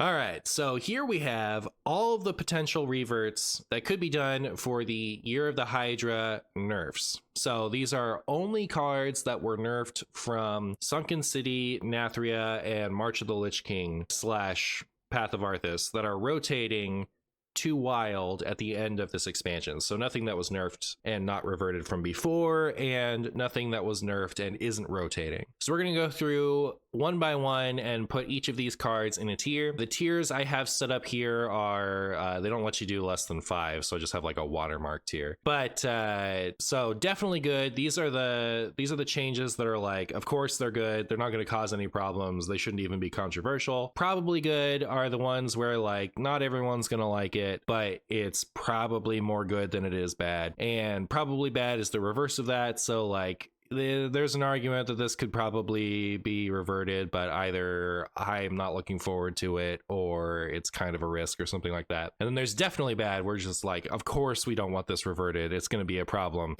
All right, so here we have all of the potential reverts that could be done for the Year of the Hydra nerfs. So these are only cards that were nerfed from Sunken City, Nathria, and March of the Lich King / Path of Arthas that are rotating to wild at the end of this expansion. So nothing that was nerfed and not reverted from before, and nothing that was nerfed and isn't rotating. So we're going to go through one by one and put each of these cards in a tier. The tiers I have set up here are they don't let you do less than 5, so I just have like a watermark tier. But so definitely good. These are the changes that are like, of course they're good, they're not going to cause any problems, they shouldn't even be controversial. Probably good are the ones where like not everyone's going to like it, but it's probably more good than it is bad. And probably bad is the reverse of that. So like there's an argument that this could probably be reverted, but either I'm not looking forward to it or it's kind of a risk or something like that. And then there's definitely bad. We're just like, of course we don't want this reverted. It's going to be a problem.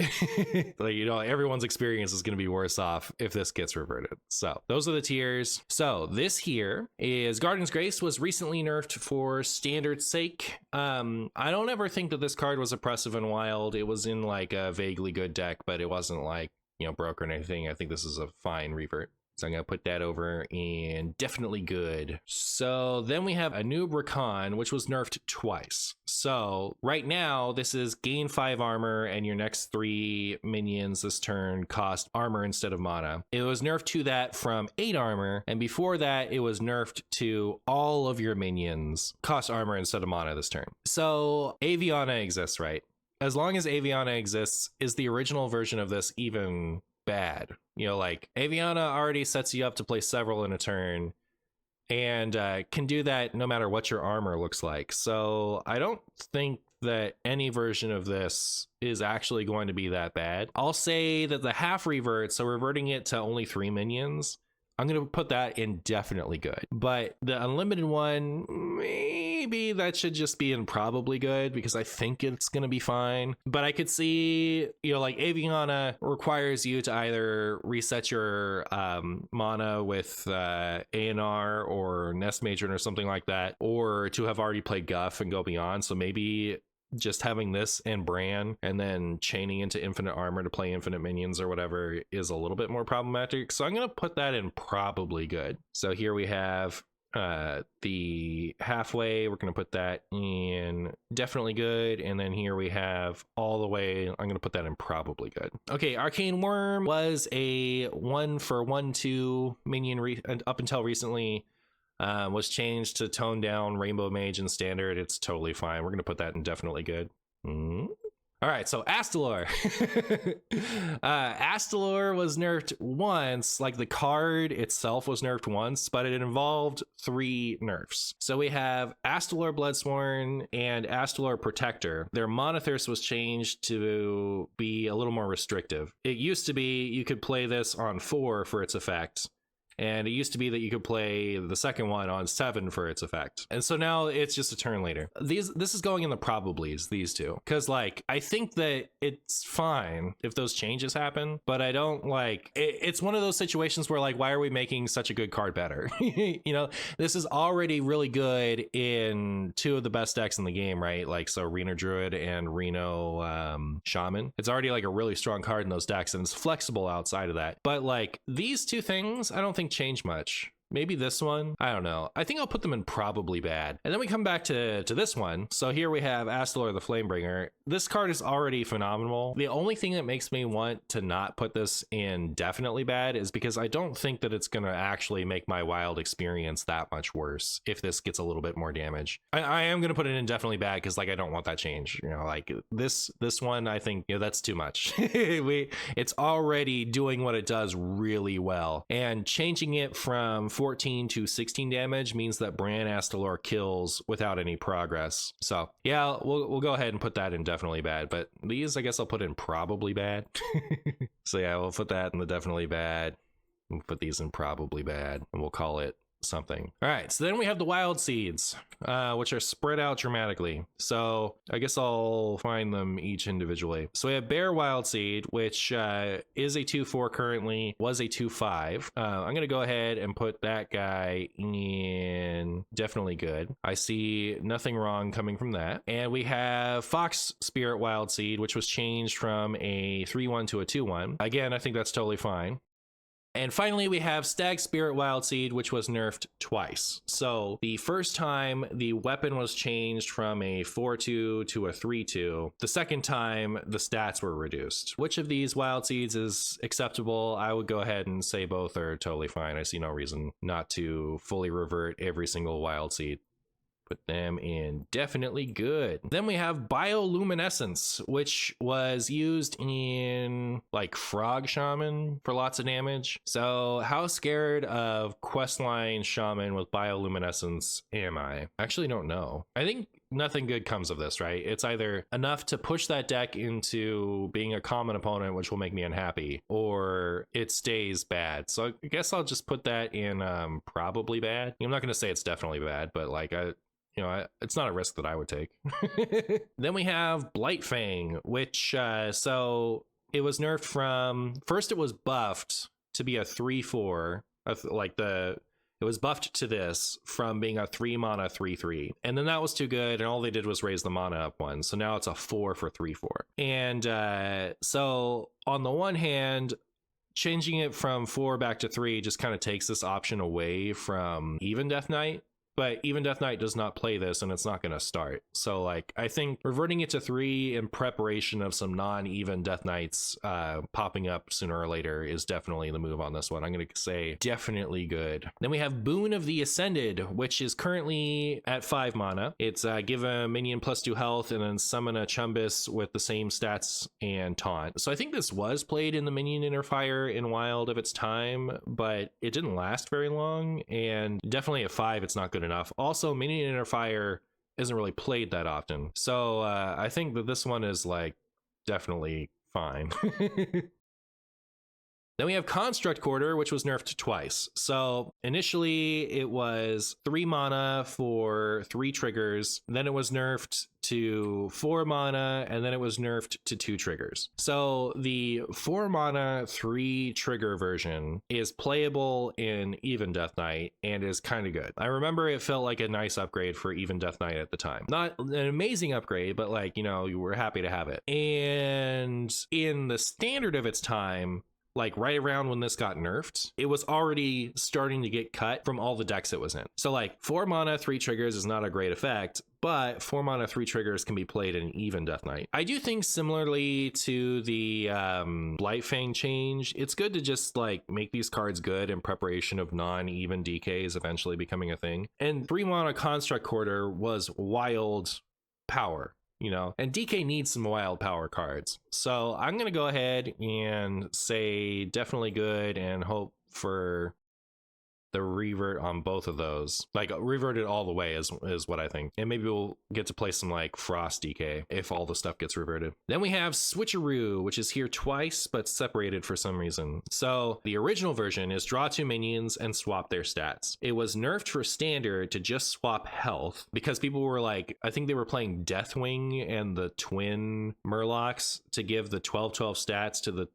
Like, you know, everyone's experience is going to be worse off if this gets reverted. So those are the tiers. So this here is Guardian's Grace was recently nerfed for standard's sake. I don't ever think that this card was oppressive and wild. It was in like a vaguely good deck, but it wasn't like, you know, broke or anything. I think this is a fine revert. So I'm going to put that over in definitely good. So then we have a new Rakan, which was nerfed twice. So right now, this is gain 5 armor and your next 3 minions this turn cost armor instead of mana. It was nerfed to that from 8 armor. And before that, it was nerfed to all of your minions cost armor instead of mana this turn. So Aviana exists, right? As long as Aviana exists, is the original version of this even bad? You know, like Aviana already sets you up to play several in a turn and can do that no matter what your armor looks like. So I don't think that any version of this is actually going to be that bad. I'll say that the half revert, so reverting it to only 3 minions, I'm going to put that in definitely good. But the unlimited one, maybe that should just be in probably good because I think it's going to be fine. But I could see, you know, like Aviana requires you to either reset your mana with ANR or Nest Matron or something like that, or to have already played Guff and go beyond. So maybe just having this and Bran and then chaining into infinite armor to play infinite minions or whatever is a little bit more problematic. So I'm going to put that in probably good. So here we have the halfway. We're going to put that in definitely good. And then here we have all the way. I'm going to put that in probably good. Okay, Arcane Worm was a 1-for-1/2 minion up until recently. Was changed to tone down Rainbow Mage and standard. It's totally fine. We're going to put that in definitely good. All right, so Aelor. Aelor was nerfed once, like the card itself was nerfed once, but it involved 3 nerfs. So we have Aelor Bloodsworn and Aelor Protector. Their Mana Thirst was changed to be a little more restrictive. It used to be you could play this on 4 for its effect. And it used to be that you could play the second one on 7 for its effect. And so now it's just a turn later. This is going in the probablys, these two. Because, like, I think that it's fine if those changes happen, but I don't like... It's one of those situations where, like, why are we making such a good card better? You know, this is already really good in 2 of the best decks in the game, right? Like, so Reno Druid and Reno Shaman. It's already, like, a really strong card in those decks, and it's flexible outside of that. But, like, these 2 things, I don't think change much. Maybe this one, I don't know. I think I'll put them in probably bad. And then we come back to this one. So here we have Aelor the Flamebringer. This card is already phenomenal. The only thing that makes me want to not put this in definitely bad is because I don't think that it's going to actually make my wild experience that much worse if this gets a little bit more damage. I am going to put it in definitely bad because, like, I don't want that change. You know, like this one, I think, you know, that's too much. It's already doing what it does really well. And changing it from 14 to 16 damage means that Bran Aelor kills without any progress. So yeah, we'll go ahead and put that in definitely bad, but these I guess I'll put in probably bad. So yeah, we'll put that in the definitely bad. We'll put these in probably bad and we'll call it something. All right, so then we have the wild seeds, which are spread out dramatically. So I guess I'll find them each individually. So we have Bear Wild Seed, which is a 2/4 currently, was a 2/5. I'm gonna go ahead and put that guy in definitely good. I see nothing wrong coming from that. And we have Fox Spirit Wild Seed, which was changed from a 3/1 to a 2/1. Again, I think that's totally fine. And finally, we have Stag Spirit Wild Seed, which was nerfed twice. So the first time the weapon was changed from a 4/2 to a 3/2. The second time the stats were reduced. Which of these Wild Seeds is acceptable? I would go ahead and say both are totally fine. I see no reason not to fully revert every single Wild Seed. Put them in definitely good. Then we have Bioluminescence, which was used in like Frog Shaman for lots of damage. So how scared of Questline Shaman with Bioluminescence am I? Actually don't know. I think nothing good comes of this, right? It's either enough to push that deck into being a common opponent, which will make me unhappy, or it stays bad. So I guess I'll just put that in probably bad. I'm not going to say it's definitely bad, but like it's not a risk that I would take. Then we have Blight Fang, which, so it was nerfed from, first it was buffed to be a 3/4, it was buffed to this from being a 3 mana 3/3. And then that was too good, and all they did was raise the mana up one. So now it's a 4 for 3/4. And so on the one hand, changing it from 4 back to 3 just kind of takes this option away from Even Death Knight. But Even Death Knight does not play this, and it's not going to start. So, like, I think reverting it to 3 in preparation of some non-Even Death Knights popping up sooner or later is definitely the move on this one. I'm going to say definitely good. Then we have Boon of the Ascended, which is currently at 5 mana. It's give a minion +2 health and then summon a Chumbus with the same stats and taunt. So I think this was played in the Minion Inner Fire in Wild of its time, but it didn't last very long, and definitely at 5 it's not good enough. Also, Minion Inner Fire isn't really played that often, so I think that this one is like definitely fine. Then we have Construct Quarter, which was nerfed twice. So initially it was 3 mana for 3 triggers. Then it was nerfed to 4 mana, and then it was nerfed to 2 triggers. So the 4 mana 3 trigger version is playable in Even Death Knight and is kind of good. I remember it felt like a nice upgrade for Even Death Knight at the time. Not an amazing upgrade, but like, you know, you were happy to have it. And in the standard of its time, like right around when this got nerfed, it was already starting to get cut from all the decks it was in. So like 4 mana 3 triggers is not a great effect, but 4 mana 3 triggers can be played in Even Death Knight. I do think similarly to the Blight Fang change, it's good to just like make these cards good in preparation of non-even DKs eventually becoming a thing. And 3 mana Construct Quarter was wild power, you know, and DK needs some wild power cards. So I'm going to go ahead and say definitely good and hope for the revert on both of those. Like revert it all the way is what I think. And maybe we'll get to play some like Frost DK if all the stuff gets reverted. Then we have Switcheroo, which is here twice, but separated for some reason. So the original version is draw 2 minions and swap their stats. It was nerfed for standard to just swap health because people were like, I think they were playing Deathwing and the twin Murlocs to give the 12/12 stats to the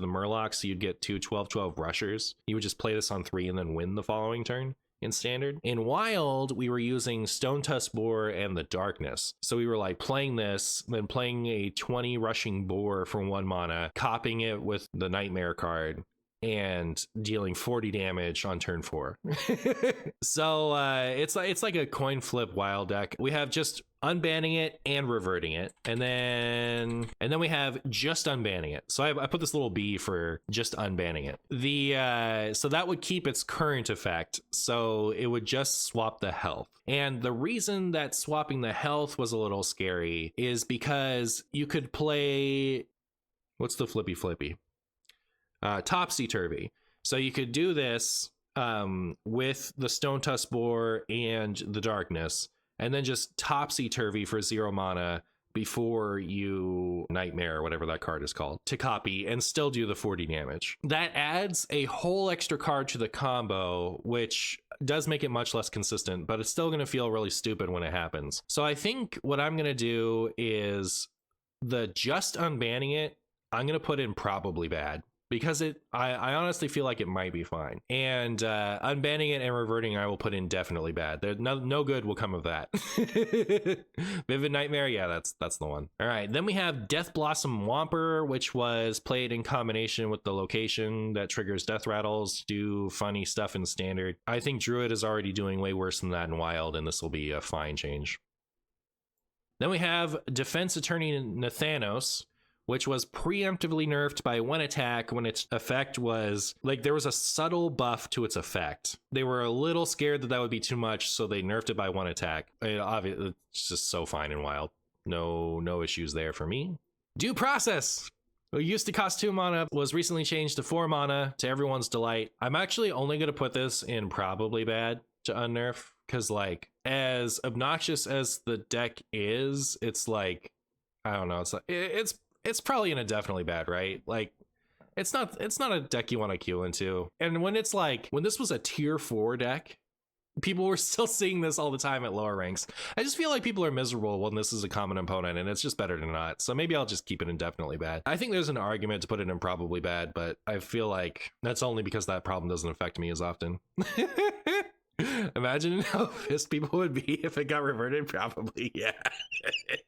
Murloc, so you'd get 2 12/12 rushers. You would just play this on 3 and then win the following turn in standard. In Wild, we were using Stone Tusk Boar and the Darkness. So we were like playing this, then playing a 20 rushing boar for 1 mana, copying it with the Nightmare card, and dealing 40 damage on turn 4. So it's like a coin flip Wild deck. We have just unbanning it and reverting it, and then we have just unbanning it. So I put this little B for just unbanning it. The so that would keep its current effect, so it would just swap the health. And the reason that swapping the health was a little scary is because you could play, what's the flippy Topsy-Turvy. So you could do this with the Stone Tusk Boar and the Darkness, and then just Topsy-Turvy for 0 mana before you Nightmare, whatever that card is called, to copy and still do the 40 damage. That adds a whole extra card to the combo, which does make it much less consistent, but it's still going to feel really stupid when it happens. So I think what I'm going to do is the just unbanning it, I'm going to put in probably bad. Because I honestly feel like it might be fine. And unbanning it and reverting, I will put in definitely bad. No good will come of that. Vivid Nightmare, yeah, that's the one. All right, then we have Death Blossom Whomper, which was played in combination with the location that triggers death rattles, do funny stuff in standard. I think Druid is already doing way worse than that in Wild, and this will be a fine change. Then we have Defense Attorney Nathanos, which was preemptively nerfed by 1 attack when its effect was, like, there was a subtle buff to its effect. They were a little scared that that would be too much, so they nerfed it by 1 attack. Obviously, it's just so fine in Wild. No issues there for me. Due Process! It used to cost 2 mana, was recently changed to 4 mana, to everyone's delight. I'm actually only going to put this in probably bad to unnerf, because, like, as obnoxious as the deck is, it's like, I don't know, it's probably in a definitely bad, right? Like, it's not a deck you want to queue into. And when it's like, when this was a tier 4 deck, people were still seeing this all the time at lower ranks. I just feel like people are miserable when this is a common opponent, and it's just better than not. So maybe I'll just keep it in definitely bad. I think there's an argument to put it in probably bad, but I feel like that's only because that problem doesn't affect me as often. Imagine how pissed people would be if it got reverted. Probably, yeah.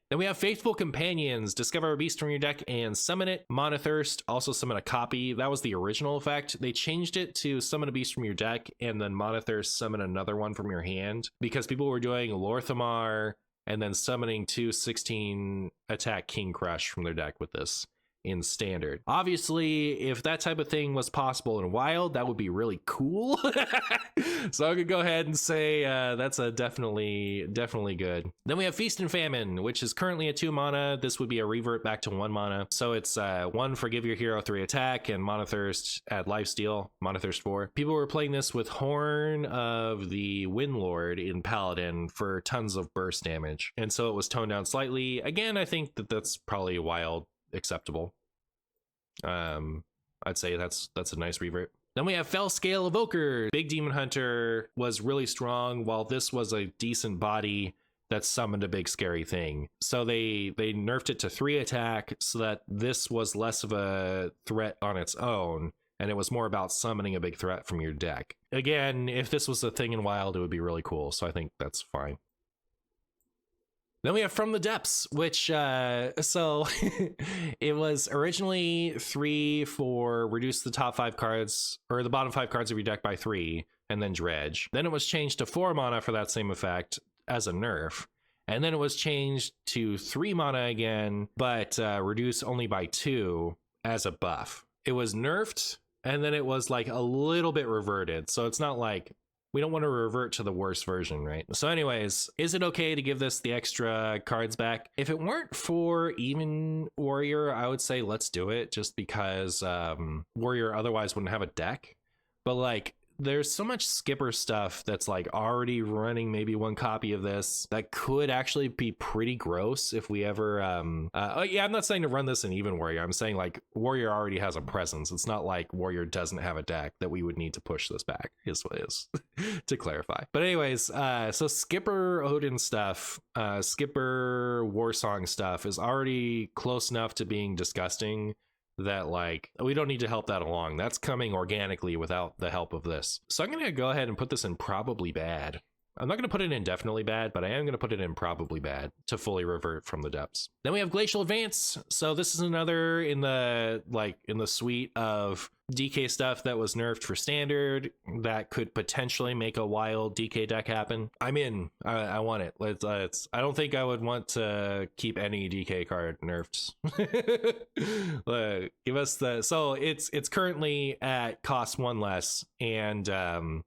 Then we have Faithful Companions. Discover a beast from your deck and summon it. Mana Thirst, also summon a copy. That was the original effect. They changed it to summon a beast from your deck and then Mana Thirst, summon another one from your hand, because people were doing Lorthamar and then summoning 2 16 attack King Crush from their deck with this in standard. Obviously, if that type of thing was possible in Wild, that would be really cool. So I could go ahead and say that's a definitely good. Then we have Feast and Famine, which is currently a 2 mana. This would be a revert back to 1 mana. So it's 1 for give your hero 3 attack and Mana Thirst, add lifesteal, Mana Thirst 4. People were playing this with Horn of the Windlord in Paladin for tons of burst damage, and so it was toned down slightly. Again, I think that's probably Wild acceptable. I'd say that's a nice revert. Then we have Fel Scale Evoker. Big Demon Hunter was really strong, while this was a decent body that summoned a big scary thing. So they nerfed it to 3 attack so that this was less of a threat on its own, and it was more about summoning a big threat from your deck. Again, if this was a thing in Wild, it would be really cool, so I think that's fine. Then we have From the Depths, which, so it was originally 3 for reduce the top 5 cards, or the bottom 5 cards of your deck by 3, and then dredge. Then it was changed to 4 mana for that same effect as a nerf. And then it was changed to 3 mana again, but reduce only by 2 as a buff. It was nerfed, and then it was like a little bit reverted. So it's not like, we don't want to revert to the worst version, right? So anyways, is it okay to give this the extra cards back? If it weren't for even Warrior, I would say let's do it, just because Warrior otherwise wouldn't have a deck. But like, there's so much skipper stuff that's like already running maybe 1 copy of this that could actually be pretty gross if we ever yeah, I'm not saying to run this in even Warrior. I'm saying like Warrior already has a presence. It's not like Warrior doesn't have a deck that we would need to push this back, is what it is. To clarify. But anyways, so skipper Odin stuff, skipper Warsong stuff is already close enough to being disgusting that like we don't need to help that along. That's coming organically without the help of this. So I'm gonna go ahead and put this in probably bad. I'm not going to put it in definitely bad, but I am going to put it in probably bad to fully revert From the Depths. Then we have Glacial Advance. So this is another in the suite of DK stuff that was nerfed for standard that could potentially make a Wild DK deck happen. I'm in. I want it. Let's. I don't think I would want to keep any DK card nerfed. Give us the. So it's currently at cost 1 less, and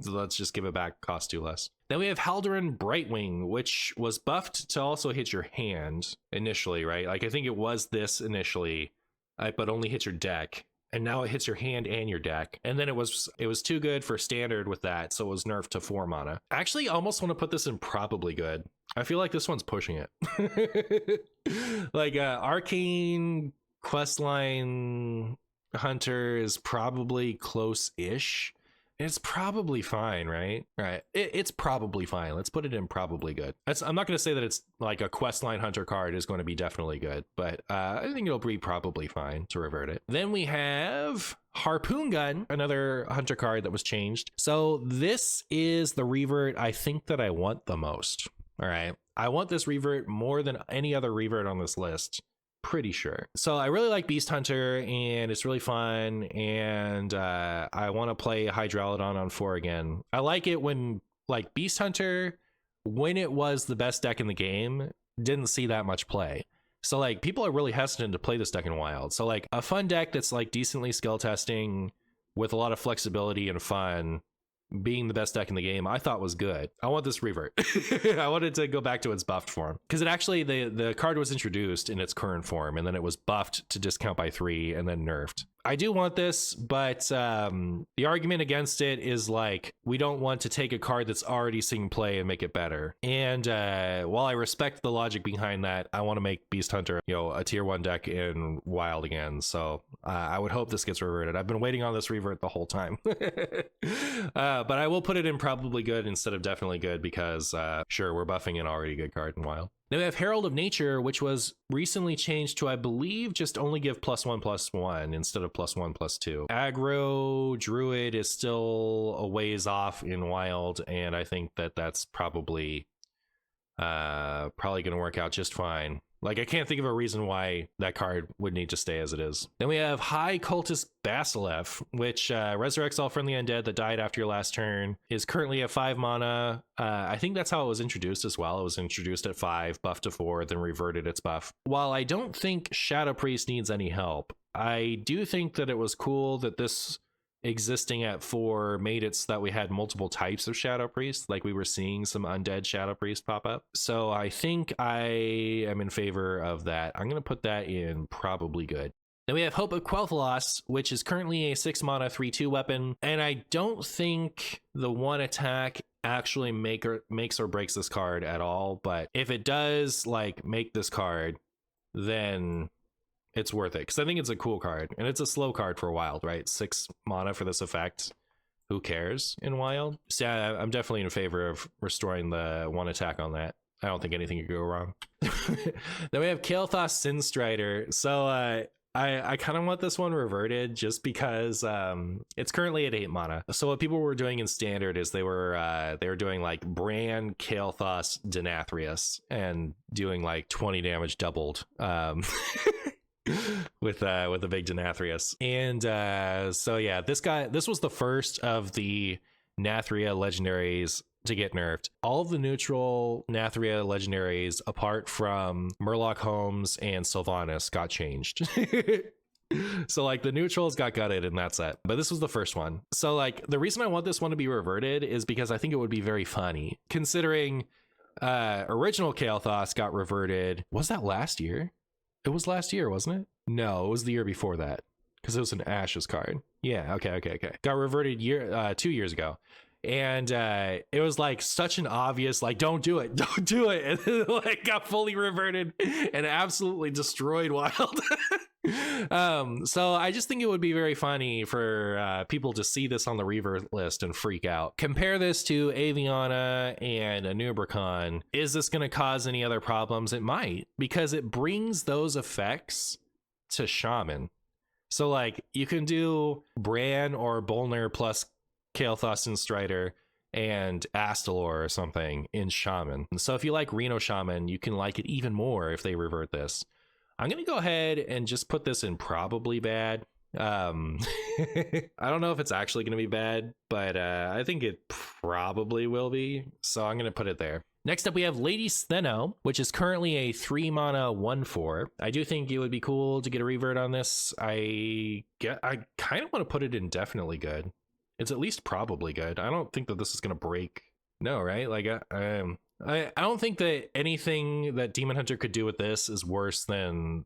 let's just give it back cost 2 less. Then we have Haldoran Brightwing, which was buffed to also hit your hand initially, right? Like I think it was this initially, but only hit your deck. And now it hits your hand and your deck. And then it was too good for standard with that, so it was nerfed to 4 mana. I actually almost want to put this in probably good. I feel like this one's pushing it. Like Arcane Questline Hunter is probably close-ish. It's probably fine, right? Right. It's probably fine. Let's put it in probably good. I'm not going to say that it's like a Questline Hunter card is going to be definitely good, but I think it'll be probably fine to revert it. Then we have Harpoon Gun, another Hunter card that was changed. So this is the revert I think that I want the most. All right. I want this revert more than any other revert on this list. Pretty sure. So I really like Beast Hunter and it's really fun, and I want to play Hydralodon on 4 again. I like it when like Beast Hunter, when it was the best deck in the game, didn't see that much play. So like people are really hesitant to play this deck in Wild. So like a fun deck that's like decently skill testing with a lot of flexibility and fun being the best deck in the game, I thought was good. I want this revert. I wanted to go back to its buffed form, because it actually, the card was introduced in its current form and then it was buffed to discount by 3 and then nerfed. I do want this, but the argument against it is like, we don't want to take a card that's already seeing play and make it better. And while I respect the logic behind that, I want to make Beast Hunter, you know, a tier 1 deck in Wild again. So I would hope this gets reverted. I've been waiting on this revert the whole time. But I will put it in probably good instead of definitely good, because sure, we're buffing an already good card in Wild. Then we have Herald of Nature, which was recently changed to, I believe, just only give +1/+1 instead of +1/+2. Aggro Druid is still a ways off in Wild, and I think that that's probably going to work out just fine. Like, I can't think of a reason why that card would need to stay as it is. Then we have High Cultist Basilev, which resurrects all friendly undead that died after your last turn, is currently at 5 mana. I think that's how it was introduced as well. It was introduced at 5, buffed to 4, then reverted its buff. While I don't think Shadow Priest needs any help, I do think that it was cool that this existing at 4 made it so that we had multiple types of Shadow Priest. Like, we were seeing some undead Shadow Priest pop up. So I think I am in favor of that. I'm going to put that in probably good. Then we have Hope of Quel'Thalas, which is currently a 6 mana 3/2 weapon. And I don't think the 1 attack actually makes or breaks this card at all. But if it does like make this card, then it's worth it, because I think it's a cool card, and it's a slow card for Wild, right? 6 mana for this effect. Who cares in Wild? So yeah, I'm definitely in favor of restoring the 1 attack on that. I don't think anything could go wrong. Then we have Kael'thas Sinstrider. So I kind of want this one reverted, just because it's currently at 8 mana. So what people were doing in Standard is they were doing like Bran Kael'thas Denathrius and doing like 20 damage doubled. With a big Denathrius. And so yeah, this was the first of the Nathria legendaries to get nerfed. All of the neutral Nathria legendaries, apart from Murloc Holmes and Sylvanas, got changed. So like the neutrals got gutted in that set, but this was the first one. So like the reason I want this one to be reverted is because I think it would be very funny, considering original Kael'thas got reverted. Was that last year? It was last year, wasn't it? No, it was the year before that, because it was an Ashes card. Yeah, okay. Got reverted 2 years ago. And it was like such an obvious, like, don't do it. And then, like, got fully reverted and absolutely destroyed Wild. So I just think it would be very funny for people to see this on the revert list and freak out. Compare this to Aviana and Anubricon. Is this going to cause any other problems? It might, because it brings those effects to Shaman. So like you can do Bran or Bolner plus Kael'thas and Strider and Aelor or something in Shaman. So if you like Reno Shaman, you can like it even more if they revert this. I'm going to go ahead and just put this in probably bad. I don't know if it's actually going to be bad, but I think it probably will be. So I'm going to put it there. Next up, we have Lady Steno, which is currently a 3 mana 1/4. I do think it would be cool to get a revert on this. I kind of want to put it in definitely good. It's at least probably good. I don't think that this is going to break. No, right? Like, I don't think that anything that Demon Hunter could do with this is worse than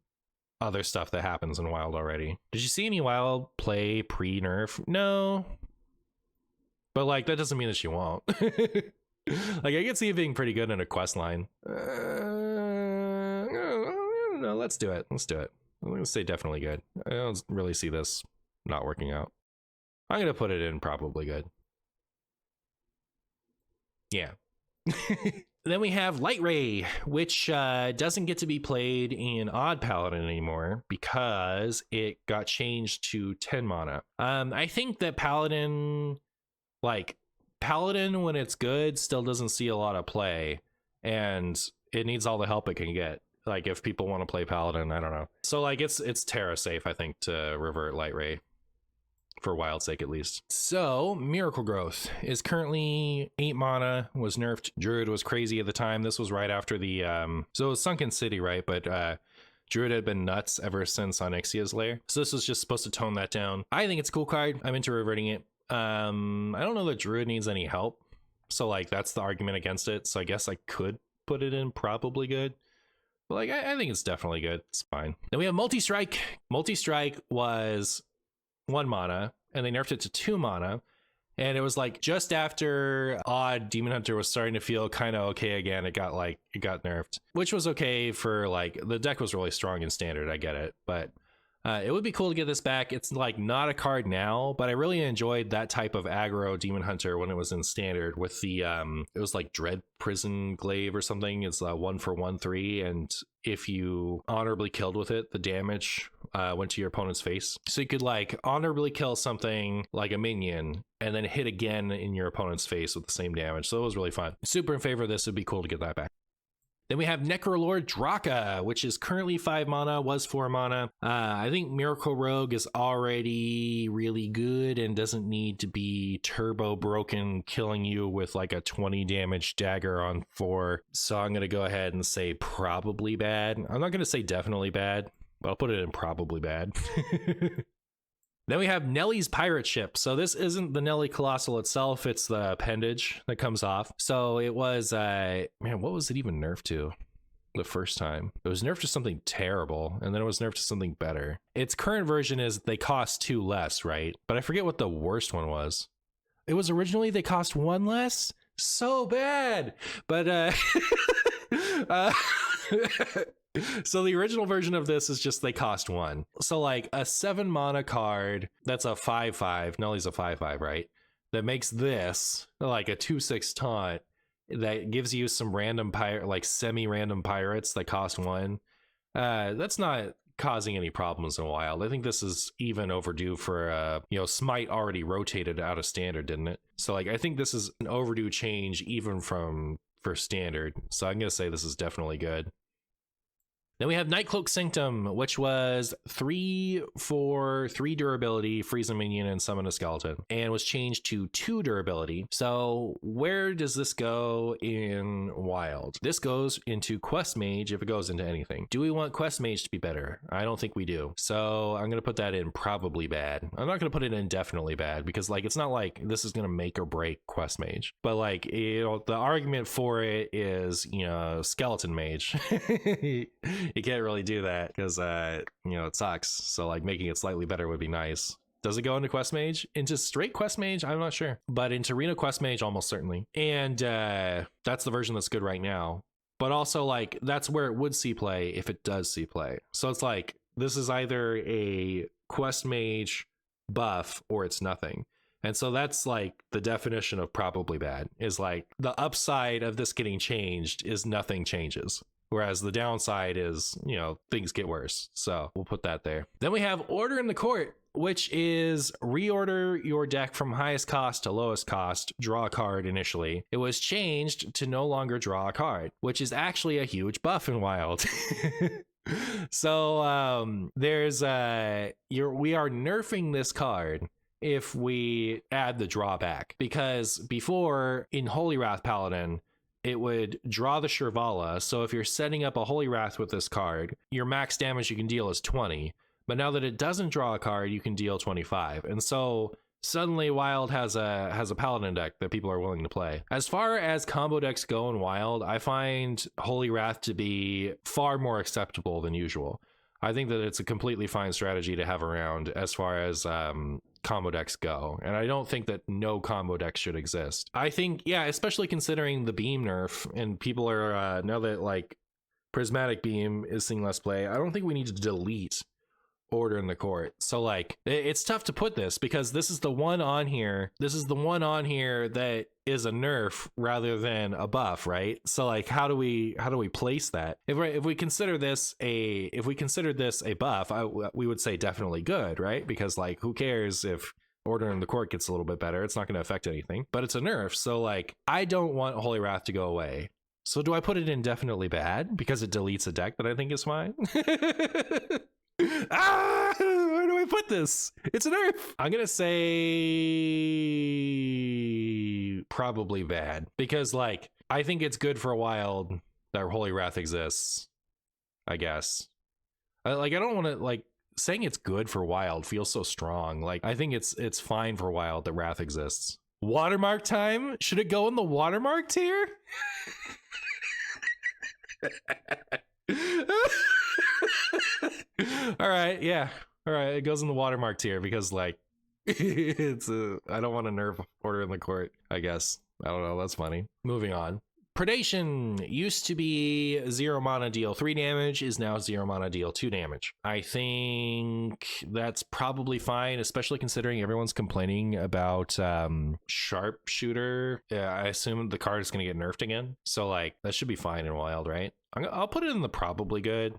other stuff that happens in Wild already. Did you see any Wild play pre-nerf? No. But like, that doesn't mean that you won't. Like, I could see it being pretty good in a quest line. No, let's do it. Let's do it. I'm gonna say definitely good. I don't really see this not working out. I'm gonna put it in probably good. Yeah. Then we have Light Ray, which doesn't get to be played in Odd Paladin anymore because it got changed to 10 mana. I think that Paladin, when it's good, still doesn't see a lot of play, and it needs all the help it can get. Like, if people want to play Paladin, I don't know. So, like, it's Terra safe, I think, to revert Light Ray. For wild's sake, at least. So, Miracle Growth is currently 8 mana, was nerfed. Druid was crazy at the time. This was right after the, so it was Sunken City, right? But Druid had been nuts ever since Onyxia's Lair. So this was just supposed to tone that down. I think it's a cool card. I'm into reverting it. I don't know that Druid needs any help. So, like, that's the argument against it. So I guess I could put it in probably good. But, like, I think it's definitely good. It's fine. Then we have Multi-Strike. Multi-Strike was 1 mana, and they nerfed it to 2 mana, and it was like just after Odd Demon Hunter was starting to feel kind of okay again. It got nerfed, which was okay for, like, the deck was really strong in Standard. I get it, but it would be cool to get this back. It's like not a card now, but I really enjoyed that type of aggro Demon Hunter when it was in Standard with the it was like Dread Prison Glaive or something. It's 1/1/3, and if you honorably killed with it, the damage went to your opponent's face. So you could, like, honorably kill something like a minion and then hit again in your opponent's face with the same damage. So it was really fun. Super in favor of this. It'd be cool to get that back. Then we have Necrolord Draka, which is currently 5 mana, was 4 mana. I think Miracle Rogue is already really good and doesn't need to be turbo broken, killing you with like a 20 damage dagger on 4. So I'm going to go ahead and say probably bad. I'm not going to say definitely bad, but I'll put it in probably bad. Then we have Nelly's Pirate Ship. So this isn't the Nelly Colossal itself, it's the appendage that comes off. So it was, man, what was it even nerfed to the first time? It was nerfed to something terrible, and then it was nerfed to something better. Its current version is they cost 2 less, right? But I forget what the worst one was. It was originally they cost 1 less? So bad! But, so the original version of this is just they cost 1. So, like, a 7 mana card that's a 5/5, Nelly's a 5/5, right? That makes this like a 2/6 taunt that gives you some random pirate, like semi-random pirates that cost 1. That's not causing any problems in Wild. I think this is even overdue for Smite already rotated out of Standard, didn't it? So, like, I think this is an overdue change even for Standard. So I'm gonna say this is definitely good. Then we have Nightcloak Sanctum, which was 3 for 3 durability, freeze a minion, and summon a skeleton, and was changed to 2 durability. So where does this go in Wild? This goes into Quest Mage if it goes into anything. Do we want Quest Mage to be better? I don't think we do. So I'm going to put that in probably bad. I'm not going to put it in definitely bad because, like, it's not like this is going to make or break Quest Mage. But, like, the argument for it is, Skeleton Mage. You can't really do that because it sucks. So, like, making it slightly better would be nice. Does it go into Quest Mage? Into straight Quest Mage? I'm not sure. But into Arena Quest Mage, almost certainly. And that's the version that's good right now. But also, like, that's where it would see play if it does see play. So it's like, this is either a Quest Mage buff or it's nothing. And so that's, like, the definition of probably bad, is, like, the upside of this getting changed is nothing changes. Whereas the downside is, things get worse. So we'll put that there. Then we have Order in the Court, which is reorder your deck from highest cost to lowest cost, draw a card initially. It was changed to no longer draw a card, which is actually a huge buff in Wild. So we are nerfing this card if we add the drawback, because before in Holy Wrath Paladin, it would draw the Shirvala. So if you're setting up a Holy Wrath with this card, your max damage you can deal is 20. But now that it doesn't draw a card, you can deal 25. And so suddenly Wild has a Paladin deck that people are willing to play. As far as combo decks go in Wild, I find Holy Wrath to be far more acceptable than usual. I think that it's a completely fine strategy to have around as far as combo decks go. And I don't think that no combo deck should exist. I think, yeah, especially considering the beam nerf and people are, now that like Prismatic Beam is seeing less play, I don't think we need to delete Order in the Court. So like it's tough to put this because this is the one on here that is a nerf rather than a buff, right? So like how do we place that? If we consider this a buff, we would say definitely good, right? Because like who cares if Order in the Court gets a little bit better? It's not going to affect anything. But it's a nerf, so like I don't want Holy Wrath to go away. So do I put it in definitely bad because it deletes a deck that I think is fine? Where do I put this? It's a nerf. I'm gonna say probably bad because like I think it's good for a while that Holy Wrath exists, I guess. I don't want to like saying it's good for Wild feels so strong. Like I think it's fine for Wild that Wrath exists. Watermark time? Should it go in the watermark tier? All right, yeah. All right, it goes in the watermark tier because like I don't want to nerf Order in the Court, I guess. I don't know, that's funny. Moving on. Predation used to be 0 mana deal 3 damage, is now 0 mana deal 2 damage. I think that's probably fine, especially considering everyone's complaining about Sharpshooter. Yeah, I assume the card is going to get nerfed again. So like that should be fine in Wild, right? I'll put it in the probably good.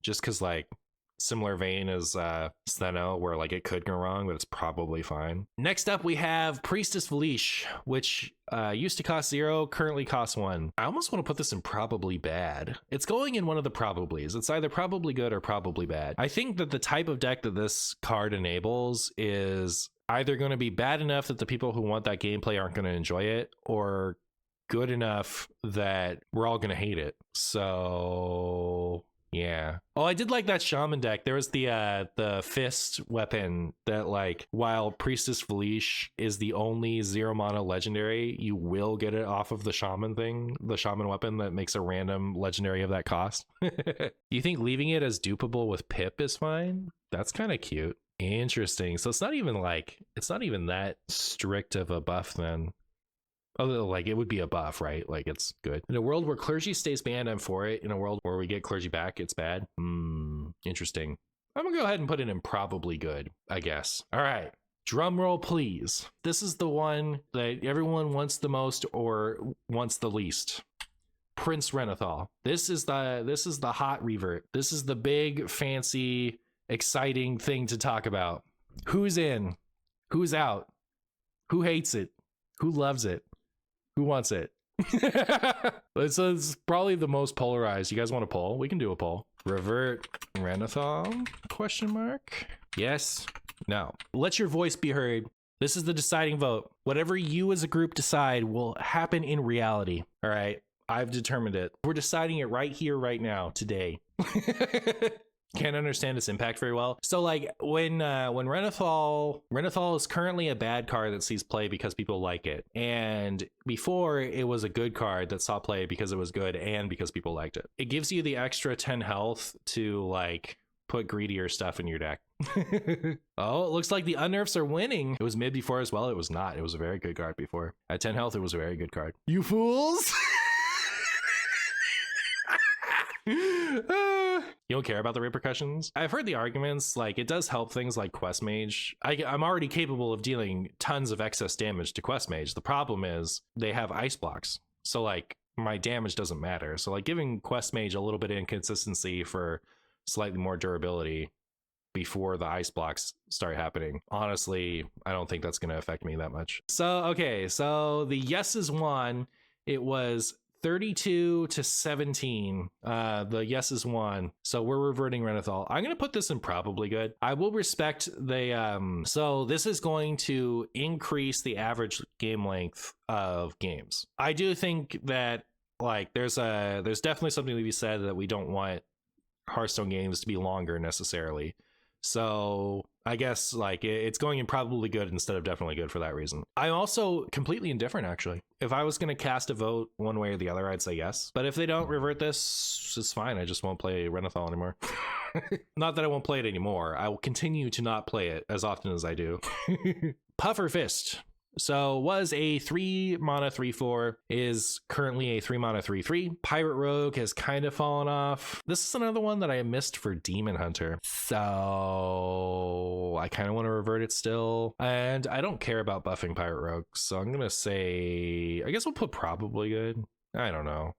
Just because like similar vein as Steno, where like it could go wrong, but it's probably fine. Next up, we have Priestess Valish, which used to cost 0, currently costs 1. I almost want to put this in probably bad. It's going in one of the probablys. It's either probably good or probably bad. I think that the type of deck that this card enables is either going to be bad enough that the people who want that gameplay aren't going to enjoy it, or good enough that we're all going to hate it. So yeah. Oh, I did like that shaman deck. There was the fist weapon that like while Priestess Valish is the only 0 mana legendary, you will get it off of the shaman thing, the shaman weapon that makes a random legendary of that cost. You think leaving it as dupable with Pip is fine? That's kind of cute. Interesting. So it's not even that strict of a buff then. Although, like, it would be a buff, right? Like, it's good. In a world where clergy stays banned, I'm for it. In a world where we get clergy back, it's bad. Interesting. I'm gonna go ahead and put it in probably good, I guess. All right. Drum roll, please. This is the one that everyone wants the most or wants the least. Prince Renathal. This is the hot revert. This is the big, fancy, exciting thing to talk about. Who's in? Who's out? Who hates it? Who loves it? Who wants it? It's probably the most polarized. You guys want a poll? We can do a poll. Revert Renathal? Question mark? Yes. No. Let your voice be heard. This is the deciding vote. Whatever you as a group decide will happen in reality. All right. I've determined it. We're deciding it right here, right now, today. Can't understand its impact very well. So like when Renathal is currently a bad card that sees play because people like it, and before it was a good card that saw play because it was good and because people liked it. It gives you the extra 10 health to like put greedier stuff in your deck. Oh, it looks like the unnerfs are winning. It was mid before as well. It was not. It was a very good card before. At 10 health, it was a very good card. You fools! You don't care about the repercussions? I've heard the arguments, like it does help things like Quest Mage. I'm already capable of dealing tons of excess damage to Quest Mage. The problem is they have ice blocks. So like my damage doesn't matter. So like giving Quest Mage a little bit of inconsistency for slightly more durability before the ice blocks start happening. Honestly, I don't think that's going to affect me that much. So, okay. So the yeses won. It was 32 to 17. The yeses won. So we're reverting Renathal. I'm going to put this in probably good. I will respect the, so this is going to increase the average game length of games. I do think that like there's definitely something to be said that we don't want Hearthstone games to be longer necessarily. So I guess like it's going in probably good instead of definitely good for that reason. I'm also completely indifferent, actually. If I was going to cast a vote one way or the other, I'd say yes. But if they don't revert this, it's fine. I just won't play Renathal anymore. Not that I won't play it anymore. I will continue to not play it as often as I do. Puffer Fist. So was a 3 mana 3/4, is currently a 3 mana 3/3. Pirate Rogue has kind of fallen off. This is another one that I missed for Demon Hunter. So I kind of want to revert it still. And I don't care about buffing Pirate Rogue. So I'm going to say, I guess we'll put probably good. I don't know.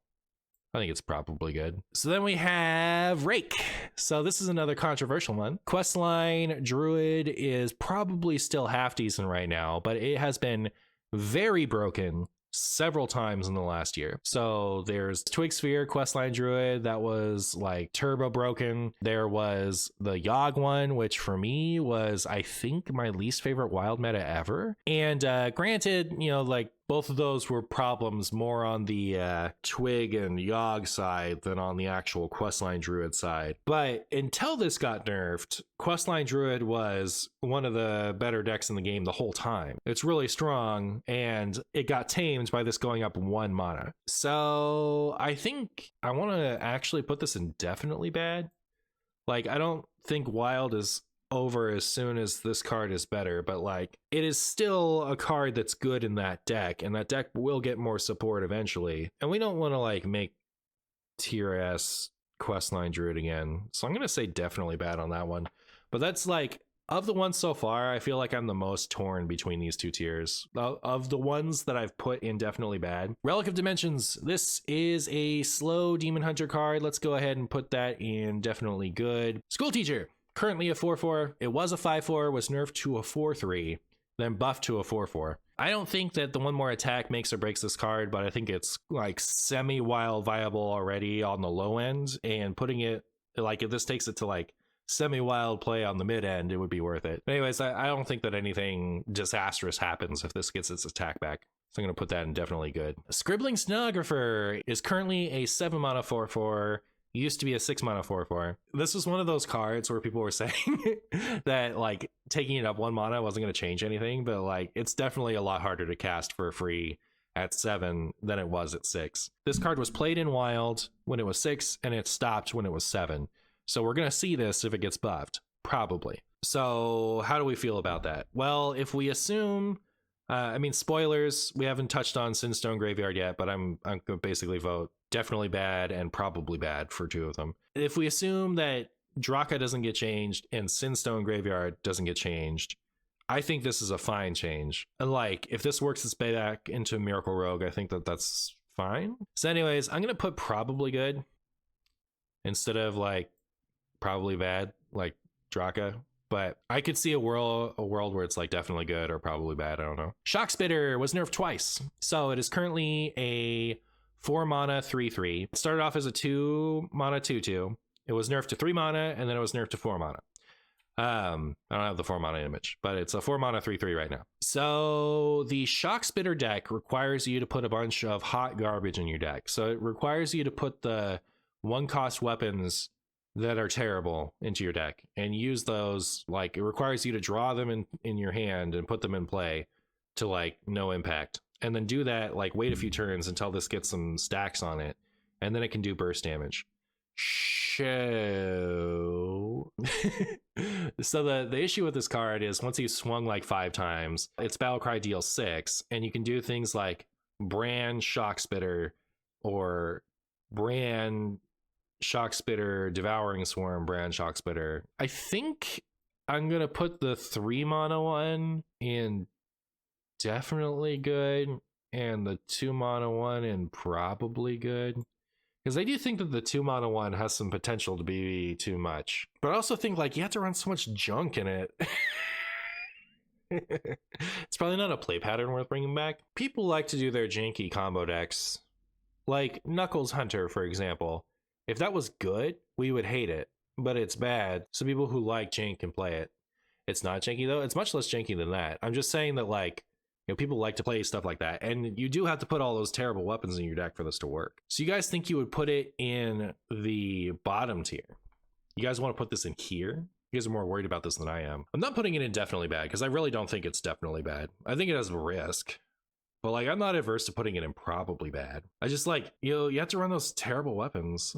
I think it's probably good. So then we have Rake. So this is another controversial one. Questline Druid is probably still half decent right now, but it has been very broken several times in the last year. So there's Twig Sphere Questline Druid that was like turbo broken. There was the Yogg one, which for me was, I think, my least favorite wild meta ever. And granted, you know, like both of those were problems more on the Twig and Yogg side than on the actual Questline Druid side. But until this got nerfed, Questline Druid was one of the better decks in the game the whole time. It's really strong, and it got tamed by this going up 1 mana. So I think I want to actually put this indefinitely bad. Like, I don't think Wild is over as soon as this card is better, but like it is still a card that's good in that deck, and that deck will get more support eventually, and we don't want to like make tier S Questline Druid again. So I'm gonna say definitely bad on that one. But that's like, of the ones so far, I feel like I'm the most torn between these two tiers. Of the ones that I've put in definitely bad. Relic of Dimensions. This is a slow Demon Hunter card. Let's go ahead and put that in definitely good. School Teacher. Currently a 4/4. It was a 5/4, was nerfed to a 4/3, then buffed to a 4/4. I don't think that the one more attack makes or breaks this card, but I think it's like semi-wild viable already on the low end, and putting it, like, if this takes it to like semi-wild play on the mid end, it would be worth it. But anyways, I don't think that anything disastrous happens if this gets its attack back. So I'm going to put that in definitely good. Scribbling Stenographer is currently a 7 mana 4/4. Used to be a 6 mana 4/4. This was one of those cards where people were saying that like taking it up 1 mana wasn't going to change anything, but like it's definitely a lot harder to cast for free at 7 than it was at 6. This card was played in Wild when it was 6, and it stopped when it was 7. So we're going to see this if it gets buffed, probably. So how do we feel about that? Well, if we assume, I mean, spoilers, we haven't touched on Sinstone Graveyard yet, but I'm going to basically vote definitely bad and probably bad for 2 of them. If we assume that Draka doesn't get changed and Sinstone Graveyard doesn't get changed, I think this is a fine change. And like, if this works its way back into Miracle Rogue, I think that that's fine. So anyways, I'm going to put probably good instead of like probably bad, like Draka. But I could see a world where it's like definitely good or probably bad. I don't know. Shock Spitter was nerfed twice. So it is currently a 4 mana 3/3. It started off as a 2 mana 2/2. It was nerfed to 3 mana, and then it was nerfed to 4 mana. I don't have the 4 mana image, but it's a 4 mana 3/3 right now. So the Shock Spitter deck requires you to put a bunch of hot garbage in your deck. So it requires you to put the 1-cost weapons that are terrible into your deck and use those. Like, it requires you to draw them in your hand and put them in play to like no impact. And then do that, like wait a few turns until this gets some stacks on it, and then it can do burst damage. So the issue with this card is once you've swung like 5 times, its Battlecry deals 6, and you can do things like Brand Shock Spitter or Brand Shock Spitter, Devouring Swarm, Brand Shock Spitter. I think I'm gonna put the 3 mana one in definitely good, and the 2 mana one in probably good, because I do think that the 2 mana one has some potential to be too much. But I also think like you have to run so much junk in it. It's probably not a play pattern worth bringing back. People like to do their janky combo decks, like Knuckles Hunter, for example. If that was good, we would hate it, but it's bad, so people who like jank can play it. It's not janky though. It's much less janky than that. I'm just saying that like, you know, people like to play stuff like that, and you do have to put all those terrible weapons in your deck for this to work. So you guys think you would put it in the bottom tier? You guys want to put this in here? You guys are more worried about this than I am. I'm not putting it in definitely bad because I really don't think it's definitely bad. I think it has a risk. But like, I'm not adverse to putting it in probably bad. I just like, you have to run those terrible weapons.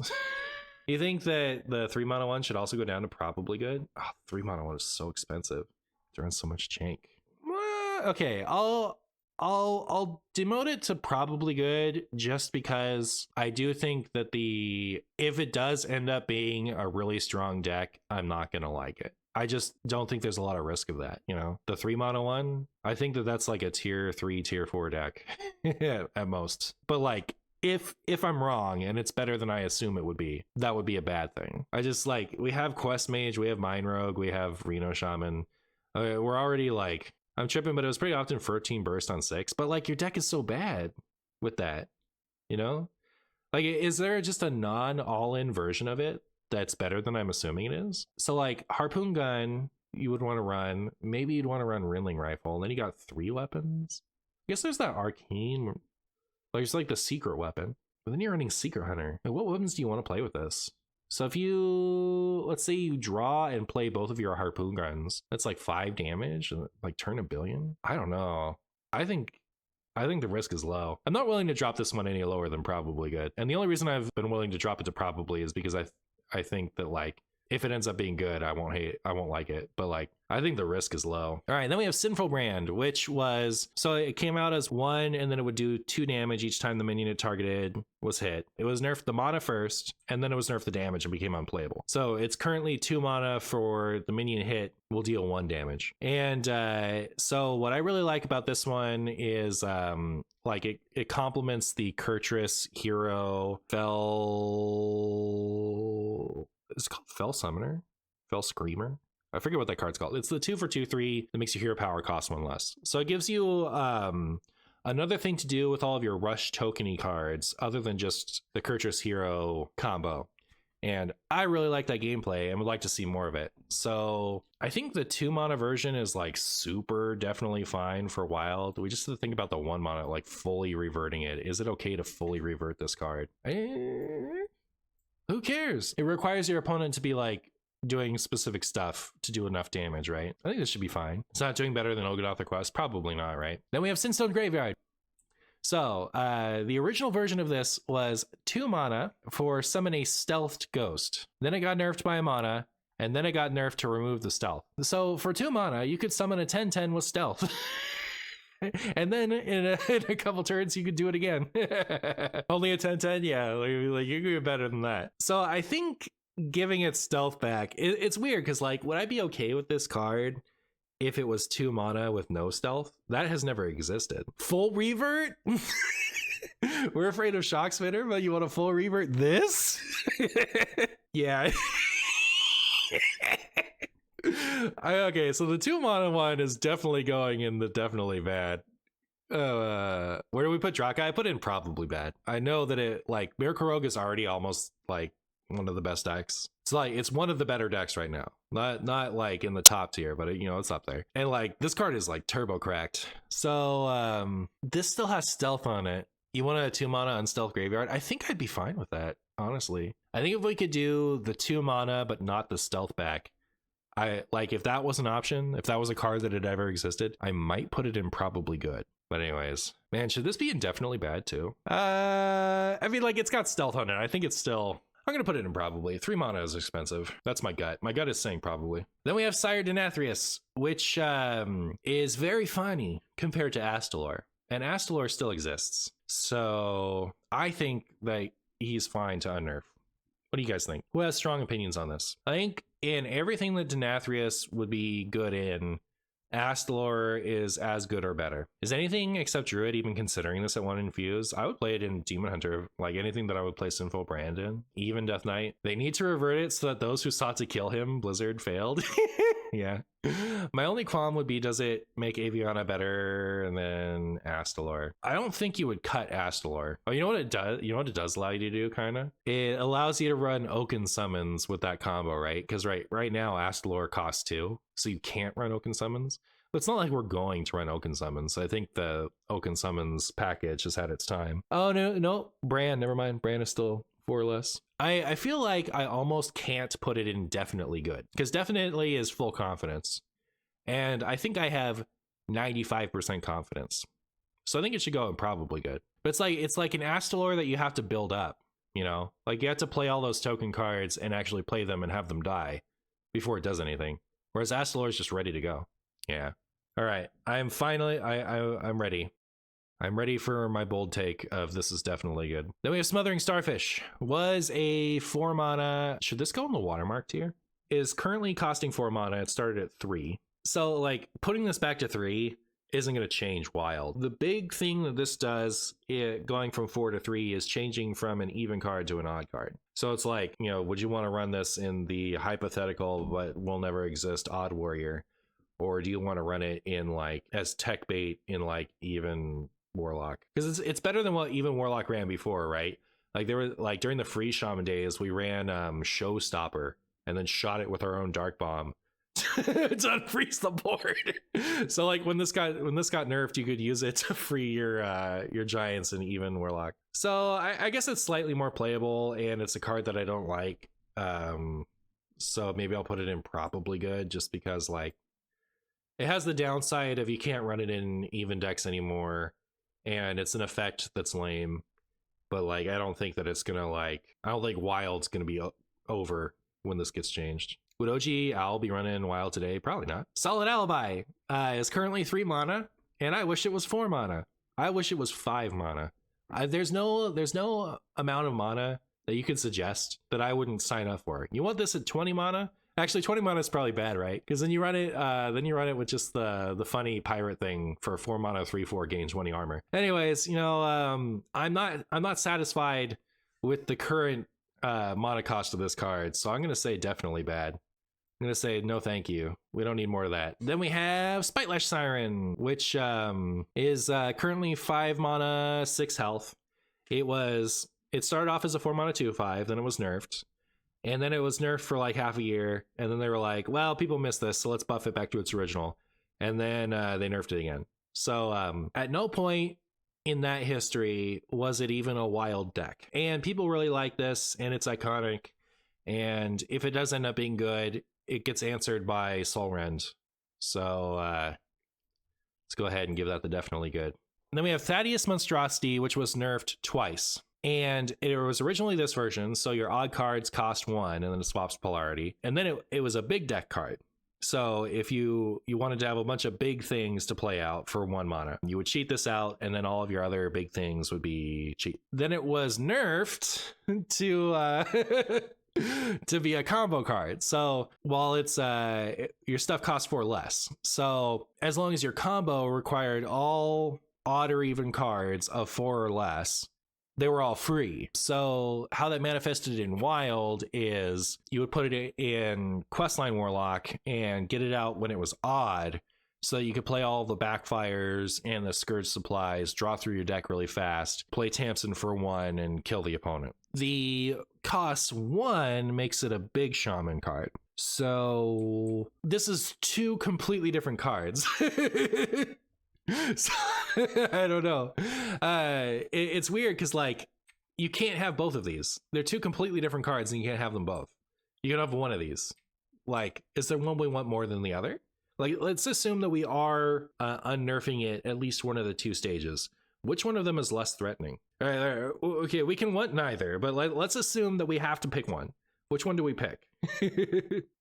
You think that the 3 mana one should also go down to probably good? Oh, 3 mana one is so expensive. It runs so much jank. Okay, I'll demote it to probably good just because I do think that if it does end up being a really strong deck, I'm not gonna like it. I just don't think there's a lot of risk of that, you know? The 3 mana one, I think that's like a tier 3, tier 4 deck at most. But like, if I'm wrong and it's better than I assume it would be, that would be a bad thing. I just like, we have Quest Mage, we have Mind Rogue, we have Reno Shaman. We're already like, I'm tripping, but it was pretty often 14 burst on 6. But like, your deck is so bad with that, you know? Like, is there just a non all-in version of it that's better than I'm assuming it is? So like, Harpoon Gun, you would want to run. Maybe you'd want to run Rinling Rifle, and then you got 3 weapons. I guess there's that Arcane, like it's like the secret weapon. But then you're running Secret Hunter. Like, what weapons do you want to play with this? So if you, let's say you draw and play both of your Harpoon Guns, that's like 5 damage, like turn 1 billion. I don't know. I think the risk is low. I'm not willing to drop this one any lower than probably good. And the only reason I've been willing to drop it to probably is because I think that like, if it ends up being good, I won't like it. But like, I think the risk is low. All right, then we have Sinful Brand, which was, so it came out as 1, and then it would do 2 damage each time the minion it targeted was hit. It was nerfed the mana first, and then it was nerfed the damage and became unplayable. So it's currently 2 mana for the minion hit will deal 1 damage. And so what I really like about this one is like it complements the Kurtrus hero it's called Fel Summoner, Fel Screamer. I forget what that card's called. It's the 2 for 2/3 that makes your hero power cost 1 less. So it gives you another thing to do with all of your rush tokeny cards other than just the Kurtrus hero combo. And I really like that gameplay and would like to see more of it. So I think the 2 mana version is like super definitely fine for Wild. We just have to think about the 1 mana, like fully reverting it. Is it okay to fully revert this card? Who cares? It requires your opponent to be like doing specific stuff to do enough damage, right? I think this should be fine. It's not doing better than Olgadoth or Quest. Probably not, right? Then we have Sinstone Graveyard. So the original version of this was 2 mana for summon a stealthed ghost. Then it got nerfed by a mana, and then it got nerfed to remove the stealth. So for 2 mana, you could summon a 10/10 with stealth. And then in a couple turns, you could do it again. Only a 10/10? Yeah, like you could be better than that. So I think giving it stealth back, it's weird because like, would I be okay with this card if it was 2 mana with no stealth? That has never existed. Full revert? We're afraid of Shock Spitter, but you want a full revert this? Yeah. Okay, so the 2 mana one is definitely going in the definitely bad. Where do we put Drak? I put in probably bad. I know that it like Miracle Rogue is already almost like one of the best decks. It's like it's one of the better decks right now. Not like in the top tier, but you know, it's up there. And like this card is like turbo cracked. So this still has stealth on it. You want a 2 mana unstealth graveyard? I think I'd be fine with that, honestly. I think if we could do the 2 mana but not the stealth back, I like if that was an option, if that was a card that had ever existed, I might put it in probably good. But anyways, man, should this be indefinitely bad too? I mean, like it's got stealth on it. I think it's still, I'm gonna put it in probably. 3 mana is expensive. That's my gut. My gut is saying probably. Then we have Sire Denathrius, which is very funny compared to Aelor. And Aelor still exists. So I think that he's fine to unnerf. What do you guys think? Who has strong opinions on this? I think in everything that Denathrius would be good in, Aelor is as good or better. Is anything except Druid even considering this at 1 infuse? I would play it in Demon Hunter, like anything that I would play Sinful Brand in, even Death Knight. They need to revert it so that those who sought to kill him, Blizzard, failed. Yeah. My only qualm would be, does it make Aviana better than Aelor? I don't think you would cut Aelor. Oh, you know what it does? You know what it does allow you to do, kind of? It allows you to run Oaken Summons with that combo, right? Because right now, Aelor costs 2, so you can't run Oaken Summons. But it's not like we're going to run Oaken Summons. I think the Oaken Summons package has had its time. Oh, no, Brand, never mind. Brand is still 4 or less. I feel like I almost can't put it in definitely good, because definitely is full confidence. And I think I have 95% confidence. So I think it should go in probably good. But it's like an Aelor that you have to build up, you know? Like you have to play all those token cards and actually play them and have them die before it does anything. Whereas Aelor is just ready to go. Yeah. All right. I'm finally I'm ready. I'm ready for my bold take of this is definitely good. Then we have Smothering Starfish. Was a 4 mana. Should this go in the watermark tier? Is currently costing 4 mana. It started at 3. So like putting this back to 3 isn't going to change wild. The big thing that this does, going from 4 to 3, is changing from an even card to an odd card. So it's like, you know, would you want to run this in the hypothetical but will never exist odd warrior? Or do you want to run it in like as tech bait in like even warlock? Because it's better than what even warlock ran before, right? Like there was like during the free shaman days, we ran Showstopper and then shot it with our own dark bomb to unfreeze the board. So like when this got nerfed, you could use it to free your giants and even warlock. So I guess it's slightly more playable, and it's a card that I don't like. So maybe I'll put it in probably good, just because like it has the downside of you can't run it in even decks anymore, and it's an effect that's lame. But like I don't think that it's gonna I don't think wild's gonna be over when this gets changed. Would OG Owl be running wild today? Probably not. Solid Alibi is currently 3 mana, and I wish it was 4 mana. I wish it was 5 mana. There's no amount of mana that you could suggest that I wouldn't sign up for. You want this at 20 mana? Actually, 20 mana is probably bad, right? Because then you run it with just the funny pirate thing for 4 mana, 3/4, gain 20 armor. Anyways, you know, I'm not satisfied with the current mana cost of this card, so I'm gonna say definitely bad. I'm gonna say no thank you. We don't need more of that. Then we have Spitelash Siren, which is currently 5 mana, 6 health. It started off as a 4 mana 2/5, then it was nerfed, and then it was nerfed for like half a year, and then they were like, well, people miss this, so let's buff it back to its original, and then they nerfed it again. So at no point in that history was it even a wild deck, and people really like this, and it's iconic, and if it does end up being good, it gets answered by Soul Rend. So let's go ahead and give that the definitely good. And then we have Thaddius Monstrosity, which was nerfed twice. And it was originally this version, so your odd cards cost 1, and then it swaps polarity. And then it was a big deck card. So if you wanted to have a bunch of big things to play out for 1 mana, you would cheat this out, and then all of your other big things would be cheat. Then it was nerfed to to be a combo card. So while it's your stuff costs 4 less. So as long as your combo required all odd or even cards of 4 or less, they were all free. So how that manifested in wild is you would put it in Questline Warlock and get it out when it was odd, so you could play all the backfires and the Scourge supplies, draw through your deck really fast, play Tamsin for 1, and kill the opponent. The cost 1 makes it a big shaman card. So this is 2 completely different cards. So, I don't know. It's weird because like you can't have both of these. They're 2 completely different cards, and you can't have them both. You can have one of these. Like, is there one we want more than the other? Like, let's assume that we are unnerfing it at least one of the 2 stages. Which one of them is less threatening? All right, okay, we can want neither, but let's assume that we have to pick one. Which one do we pick?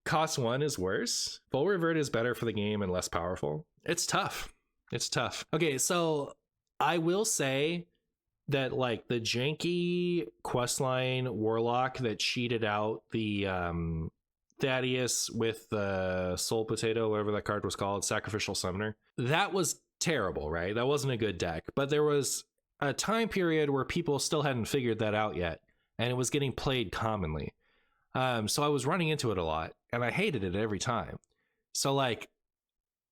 Cost 1 is worse. Full Revert is better for the game and less powerful. It's tough. It's tough. Okay, so I will say that like the janky questline Warlock that cheated out the Thaddius with the Soul Potato, whatever that card was called, Sacrificial Summoner, that was terrible, right? That wasn't a good deck. But there was a time period where people still hadn't figured that out yet, and it was getting played commonly. So I was running into it a lot, and I hated it every time. So like,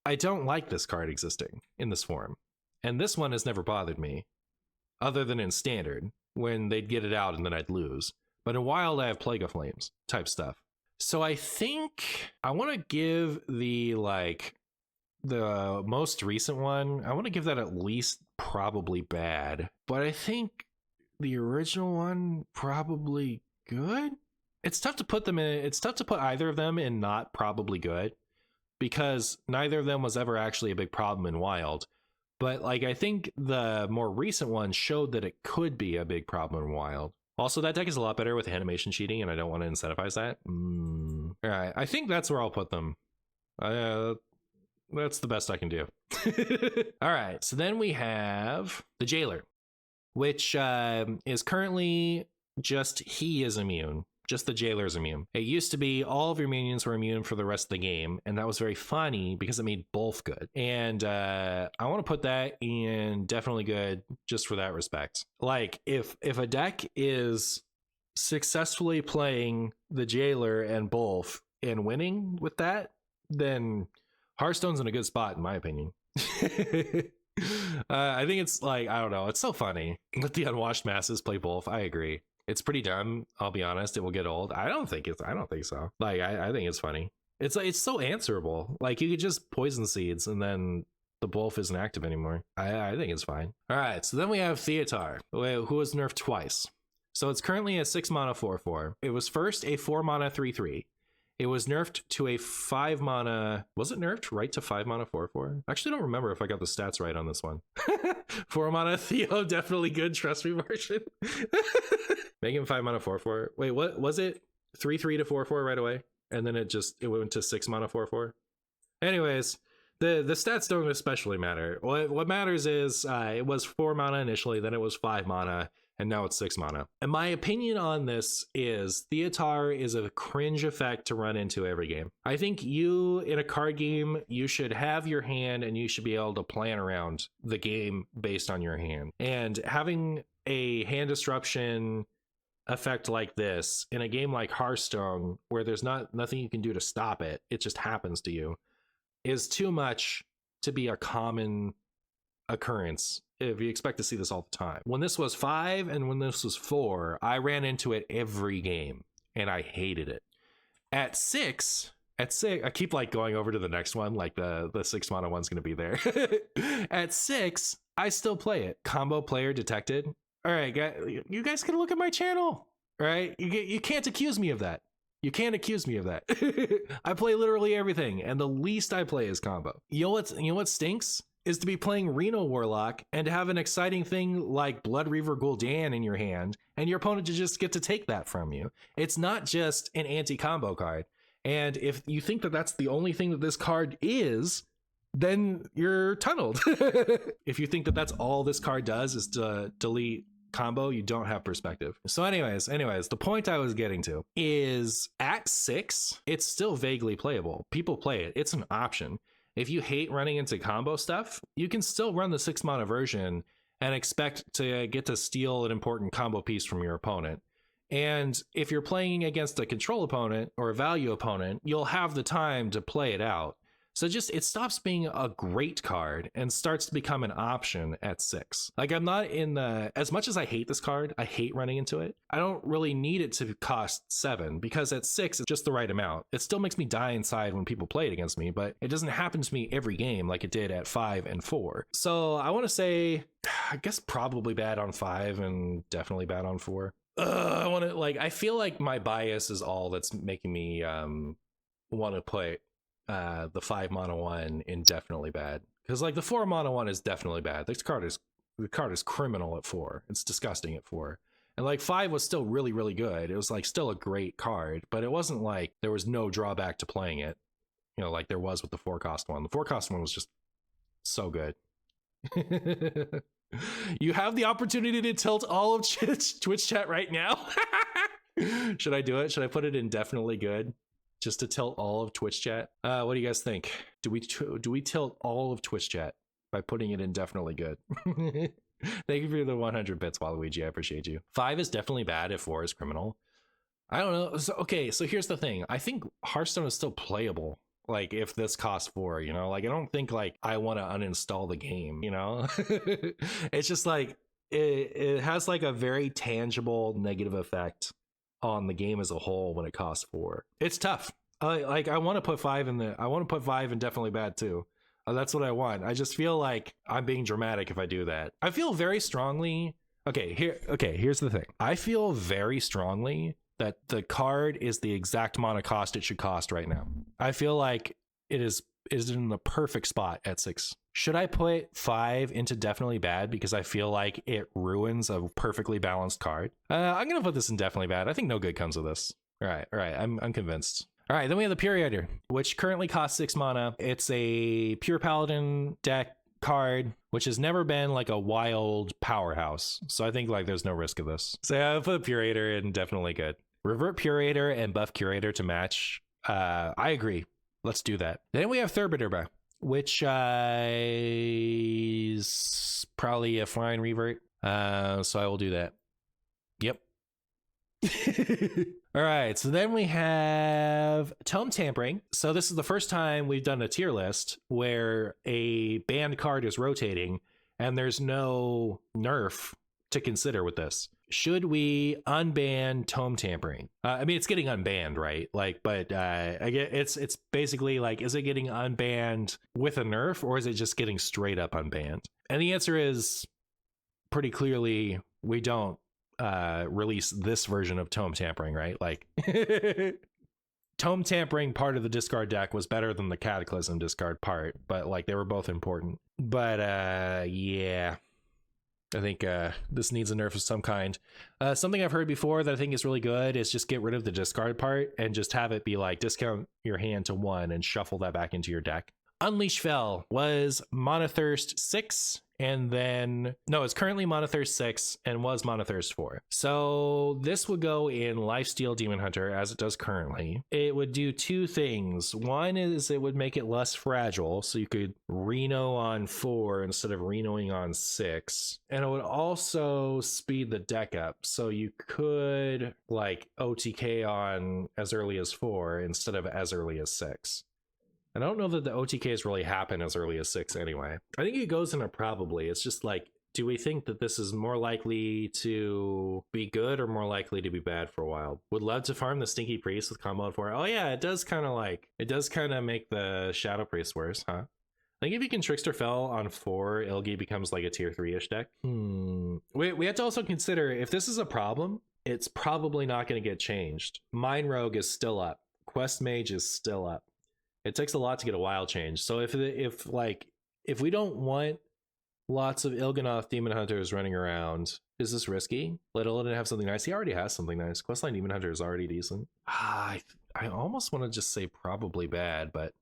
I don't like this card existing in this form, and this one has never bothered me, other than in Standard, when they'd get it out and then I'd lose. But in Wild, I have Plague of Flames type stuff. So I think I want to give the most recent one, I want to give that at least probably bad. But I think the original one probably good. It's tough to put them in. It's tough to put either of them in not probably good, because neither of them was ever actually a big problem in Wild. But like, I think the more recent one showed that it could be a big problem in Wild. Also, that deck is a lot better with animation cheating, and I don't want to incentivize that. All right, I think that's where I'll put them. That's the best I can do. All right, so then we have the Jailer, which is currently just he is immune. Just the Jailer is immune. It used to be all of your minions were immune for the rest of the game, and that was very funny because it made both good. And I want to put that in definitely good just for that respect. Like, if a deck is successfully playing the Jailer and both and winning with that, then Hearthstone's in a good spot, in my opinion. I think it's like, I don't know, it's so funny. Let the unwashed masses play both. I agree. It's pretty dumb, I'll be honest. It will get old. I don't think so. Like, I think it's funny. It's so answerable. Like, you could just poison seeds and then the Wolf isn't active anymore. I think it's fine. All right, so then we have Thear, who was nerfed twice. So it's currently a 6 mana 4/4. It was first a 4 mana 3/3. It was nerfed to a 5 mana. Was it nerfed right to 5 mana 4/4? I actually don't remember if I got the stats right on this one. 4 mana Theo, definitely good. Trust me, version. Make him 5 mana 4/4. Wait, what was it? 3/3 to 4/4 right away, and then it went to 6 mana 4/4. Anyways, the stats don't especially matter. What matters is it was 4 mana initially, then it was 5 mana. And now it's 6 mana. And my opinion on this is Thear is a cringe effect to run into every game. I think you, in a card game, you should have your hand and you should be able to plan around the game based on your hand. And having a hand disruption effect like this in a game like Hearthstone, where there's nothing you can do to stop it, it just happens to you, is too much to be a common occurrence if you expect to see this all the time. When this was 5 and when this was 4, I ran into it every game and I hated it. At 6, I keep like going over to the next one, like the 6 mana one's gonna be there. At 6, I still play it. Combo player detected. All right, you guys can look at my channel. All right, you can't accuse me of that. You can't accuse me of that. I play literally everything, and the least I play is combo. You know what stinks? Is to be playing Reno Warlock and to have an exciting thing like Blood Reaver Gul'dan in your hand, and your opponent to just get to take that from you. It's not just an anti-combo card. And if you think that that's the only thing that this card is, then you're tunneled. If you think that that's all this card does is to delete combo, you don't have perspective. So anyways, the point I was getting to is at 6, it's still vaguely playable. People play it. It's an option. If you hate running into combo stuff, you can still run the 6 mana version and expect to get to steal an important combo piece from your opponent. And if you're playing against a control opponent or a value opponent, you'll have the time to play it out. So it stops being a great card and starts to become an option at 6. Like, I'm not as much as I hate this card, I hate running into it. I don't really need it to cost 7 because at 6, it's just the right amount. It still makes me die inside when people play it against me, but it doesn't happen to me every game like it did at 5 and 4. So I want to say, I guess probably bad on 5 and definitely bad on 4. I feel like my bias is all that's making me want to play the 5 mana one indefinitely bad, because like the 4 mana one is definitely bad. The card is criminal at 4. It's disgusting at 4. And like 5 was still really, really good. It was like still a great card, but it wasn't like there was no drawback to playing it, you know, like there was with the 4-cost one. The 4-cost one was just so good. You have the opportunity to tilt all of Twitch chat right now. Should I do it? Should I put it indefinitely good? Just to tilt all of Twitch chat? What do you guys think? Do we tilt all of Twitch chat by putting it indefinitely good? Thank you for the 100 bits, Waluigi. I appreciate you. 5 is definitely bad if 4 is criminal. I don't know. So here's the thing. I think Hearthstone is still playable. Like if this costs 4, you know, like I don't think like I want to uninstall the game, you know. It's just like it has like a very tangible negative effect on the game as a whole when it costs 4. It's tough. I want to put 5 in I want to put 5 in definitely bad too. That's what I want. I just feel like I'm being dramatic if I do that. I feel very strongly Here's the thing. I feel very strongly that the card is the exact mana cost it should cost right now. I feel like it is in the perfect spot at 6. Should I put 5 into definitely bad because I feel like it ruins a perfectly balanced card? I'm gonna put this in definitely bad. I think no good comes of this. All right, I'm convinced. All right, then we have the Puriator, which currently costs 6 mana. It's a pure paladin deck card, which has never been like a wild powerhouse. So I think like there's no risk of this. So yeah, I'll put Puriator in definitely good. Revert Curator and buff Curator to match. I agree. Let's do that. Then we have Thurbiter, which is probably a fine revert. So I will do that. Yep. All right, so then we have Tome Tampering. So this is the first time we've done a tier list where a banned card is rotating and there's no nerf to consider with this. Should we unban Tome Tampering? I mean, it's getting unbanned, right? Like, but I get it's basically like, is it getting unbanned with a nerf or is it just getting straight up unbanned? And the answer is pretty clearly we don't release this version of Tome Tampering, right? Like Tome Tampering part of the discard deck was better than the Cataclysm discard part, but like they were both important. But yeah, I think this needs a nerf of some kind. Something I've heard before that I think is really good is just get rid of the discard part and just have it be like discount your hand to 1 and shuffle that back into your deck. Unleash Fel was Mana Thirst 6 and then no, it's currently Mana Thirst 6 and was Mana Thirst 4. So this would go in Lifesteal Demon Hunter as it does currently. It would do 2 things. One is it would make it less fragile, so you could Reno on 4 instead of Renoing on 6. And it would also speed the deck up, so you could like OTK on as early as 4 instead of as early as 6. I don't know that the OTKs really happen as early as 6 anyway. I think it goes in a probably. It's just like, do we think that this is more likely to be good or more likely to be bad for a while? Would love to farm the Stinky Priest with combo on 4. Oh yeah, it does kind of make the Shadow Priest worse, huh? I think if you can Trickster Fel on 4, Ilgi becomes like a tier 3-ish deck. We have to also consider if this is a problem, it's probably not going to get changed. Mine Rogue is still up. Quest Mage is still up. It takes a lot to get a wild change. So if we don't want lots of Il'gynoth Demon Hunters running around, is this risky? Let Illidan have something nice. He already has something nice. Questline Demon Hunter is already decent. I almost want to just say probably bad, but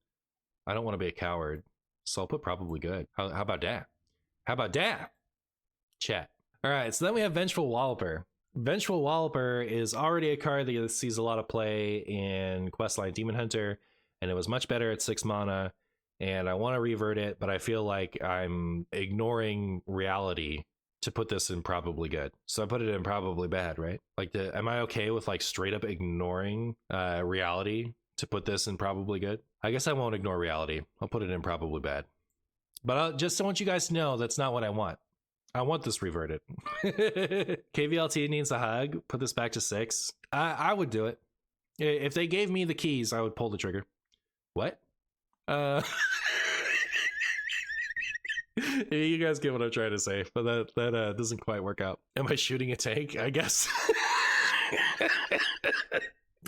I don't want to be a coward. So I'll put probably good. How about that? How about that? Chat. All right, so then we have Vengeful Walloper. Vengeful Walloper is already a card that sees a lot of play in Questline Demon Hunter, and it was much better at 6 mana, and I want to revert it, but I feel like I'm ignoring reality to put this in probably good. So I put it in probably bad, right? Like, am I okay with like straight up ignoring reality to put this in probably good? I guess I won't ignore reality. I'll put it in probably bad. But I just want you guys to know that's not what I want. I want this reverted. KVLT needs a hug. Put this back to 6. I would do it. If they gave me the keys, I would pull the trigger. What? You guys get what I'm trying to say, but that doesn't quite work out. Am I shooting a tank? I guess.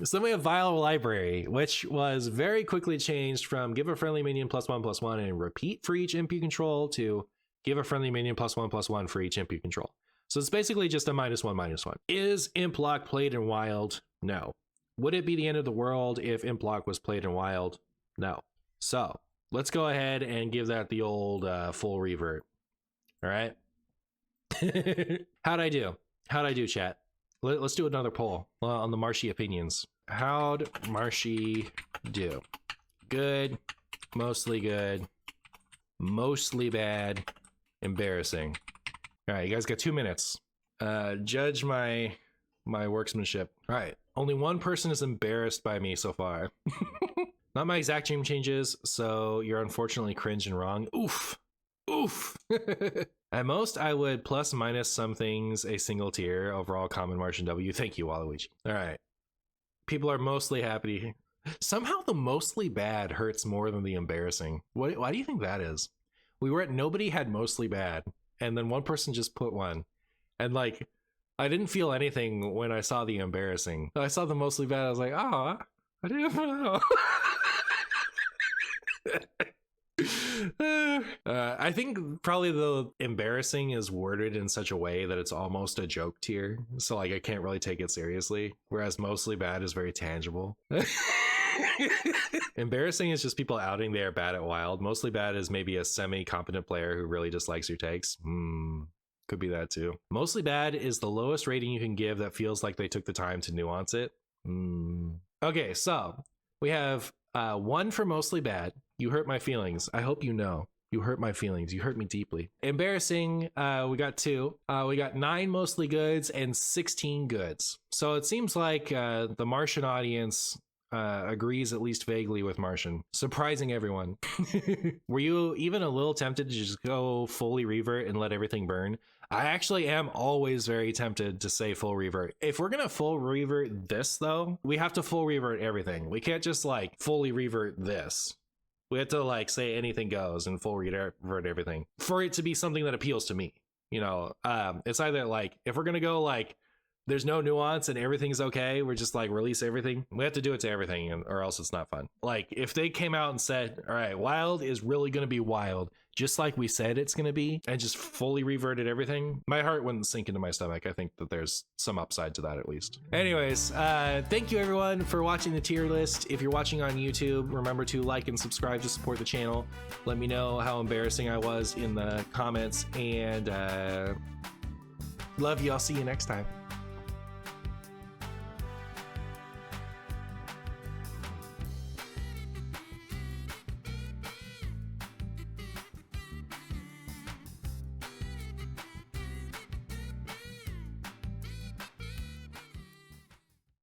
So then we have Vial Library, which was very quickly changed from give a friendly minion +1/+1 and repeat for each imp you control to give a friendly minion +1/+1 for each imp you control. So it's basically just a -1/-1. Is Imp Lock played in Wild? No. Would it be the end of the world if Imp Lock was played in Wild? No. So let's go ahead and give that the old full revert. All right. How'd I do, chat? Let's do another poll on the Marshy opinions. How'd Marshy do? Good, mostly good, mostly bad, embarrassing. All right, you guys got 2 minutes. Judge my workmanship. All right, only one person is embarrassed by me so far. Not my exact dream changes, so you're unfortunately cringe and wrong. Oof. At most, I would plus minus some things a single tier, overall common MartianBuu. Thank you, Waluigi. All right. People are mostly happy. Somehow the mostly bad hurts more than the embarrassing. Why do you think that is? We were at nobody had mostly bad, and then one person just put one. And like, I didn't feel anything when I saw the embarrassing. I saw the mostly bad. I was like, oh, I didn't know. I think probably the embarrassing is worded in such a way that it's almost a joke tier. So like I can't really take it seriously. Whereas mostly bad is very tangible. Embarrassing is just people outing they are bad at Wild. Mostly bad is maybe a semi-competent player who really dislikes your takes. Could be that too. Mostly bad is the lowest rating you can give that feels like they took the time to nuance it. Okay, so we have one for mostly bad. You hurt my feelings. I hope you know. You hurt my feelings. You hurt me deeply. Embarrassing, we got 2. We got 9 mostly goods and 16 goods. So it seems like the Martian audience agrees at least vaguely with Martian. Surprising everyone. Were you even a little tempted to just go fully revert and let everything burn? I actually am always very tempted to say full revert. If we're gonna full revert this though, we have to full revert everything. We can't just like fully revert this. We have to like say anything goes and full revert everything for it to be something that appeals to me. You know, it's either like if we're gonna go like there's no nuance and everything's okay, we're just like release everything. We have to do it to everything or else it's not fun. Like if they came out and said, all right, Wild is really going to be wild, just like we said it's going to be, and just fully reverted everything, my heart wouldn't sink into my stomach. I think that there's some upside to that at least. Anyways, thank you everyone for watching the tier list. If you're watching on YouTube, remember to like and subscribe to support the channel. Let me know how embarrassing I was in the comments, and love you. I'll see you next time.